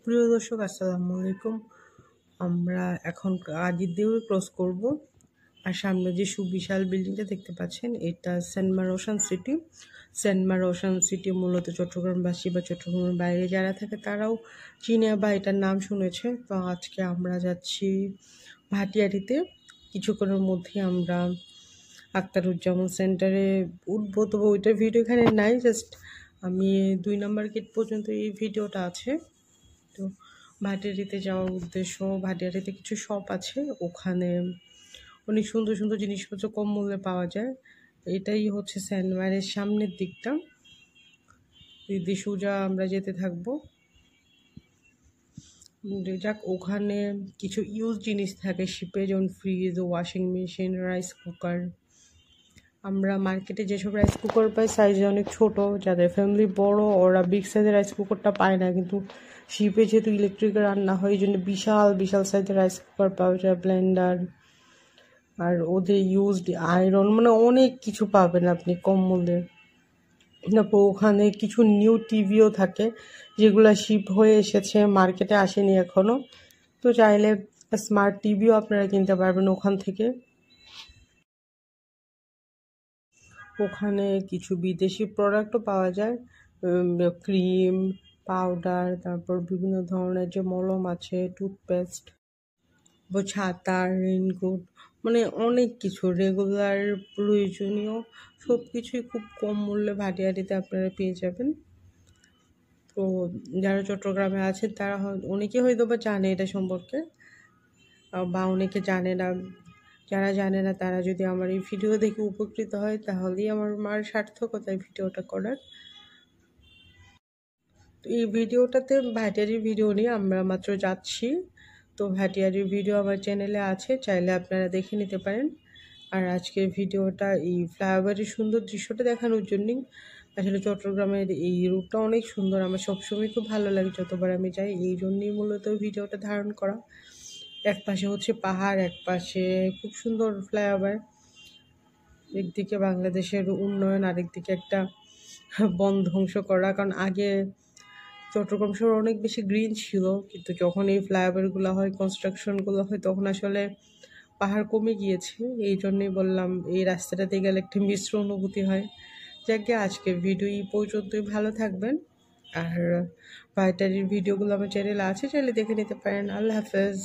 প্রিয় দর্শক আসসালামু আলাইকুম। আমরা এখন কাজীর দেউরি ক্রস করব। আর সামনে যে সুবিশাল বিল্ডিংটা দেখতে পাচ্ছেন এটা সেন্ট মার ওশান সিটি। সেন্ট মার ওশান সিটি মূলত চট্টগ্রামবাসী বা চট্টগ্রামের বাইরে যারা থাকে তারাও চিনে বা এটার নাম শুনেছে। তো আজকে আমরা যাচ্ছি ভাটিয়ারিতে। কিছুক্ষণের মধ্যেই আমরা আখতারুজ্জামান সেন্টারে উঠবো। তবে ওইটার ভিডিও এখানে নাই, জাস্ট আমি 2 নম্বর গেট পর্যন্ত এই ভিডিওটা আছে। তো ভাটিয়ারিতে যাওয়ার উদ্দেশ্য, ভাটিয়ারিতে কিছু শপ আছে, ওখানে অনেক সুন্দর সুন্দর জিনিসপত্র কম মূল্যে পাওয়া যায়। এটাই হচ্ছে সেন্টমারের সামনের দিকটা। দিদি সোজা আমরা যেতে থাকবো। যাক, ওখানে কিছু ইউজ জিনিস থাকে শিপে, যেমন fridge, washing machine, rice cooker. আমরা মার্কেটে যেসব রাইস কুকার পাই সাইজে অনেক ছোট, যাদের ফ্যামিলি বড় ওরা বিগ সাইজের রাইস কুকারটা পায় না, কিন্তু শিপে যেহেতু ইলেকট্রিকে রান্না হয় এই জন্য বিশাল বিশাল সাইজের রাইস কুকার পাওয়া যায়, ব্লেন্ডার, আর ওদের ইউজড আয়রন, মানে অনেক কিছু পাবেন আপনি কম মূল্যে। তারপর ওখানে কিছু নিউ টিভিও থাকে যেগুলো শিপ হয়ে এসেছে, মার্কেটে আসেনি এখনও। তো চাইলে স্মার্ট টিভিও আপনারা কিনতে পারবেন ওখান থেকে। ওখানে কিছু বিদেশি প্রোডাক্টও পাওয়া যায়, ক্রিম, পাউডার, তারপর বিভিন্ন ধরনের যে মলম আছে, টুথপেস্ট, ছাতা, রেইনকোট, মানে অনেক কিছু রেগুলার প্রয়োজনীয় সব কিছুই খুব কম মূল্যে ভাটিয়ারিতে আপনারা পেয়ে যাবেন। তো যারা চট্টগ্রামে আছেন তারা অনেকে হয়তো বা জানে এটা সম্পর্কে, বা অনেকে জানে না। যারা জানে না তারা যদি আমার এই ভিডিও দেখে উপকৃত হয় তাহলেই আমার মার সার্থকতা এই ভিডিওটা করার। তো এই ভিডিওটাতে ভাটিয়ারির ভিডিও নিয়ে আমরা মাত্র যাচ্ছি। তো ভাটিয়ারির ভিডিও আমার চ্যানেলে আছে, চাইলে আপনারা দেখে নিতে পারেন। আর আজকের ভিডিওটা এই ফ্লাইওভারের সুন্দর দৃশ্যটা দেখানোর জন্যই। আসলে চট্টগ্রামের এই রুটটা অনেক সুন্দর, আমার সবসময় খুব ভালো লাগে যতবার আমি যাই, এই জন্যই মূলত ভিডিওটা ধারণ করা। এক পাশে হচ্ছে পাহাড়, এক পাশে খুব সুন্দর ফ্লাইওভার। একদিকে বাংলাদেশের উন্নয়ন, আরেকদিকে একটা বন ধ্বংস করা। কারণ আগে চট্টগ্রাম শহর অনেক বেশি গ্রিন ছিল, কিন্তু যখন এই ফ্লাইওভারগুলো হয়, কনস্ট্রাকশনগুলো হয়, তখন আসলে পাহাড় কমে গিয়েছে। এই জন্যই বললাম এই রাস্তাটাতে গেলে একটা মিশ্র অনুভূতি হয়। যাকে আজকের ভিডিও এই পর্যন্তই, ভালো থাকবেন। আর ভাইটারির ভিডিওগুলো আমার চ্যানেলে আছে, চাইলে দেখে নিতে পারেন। আল্লাহ হাফেজ।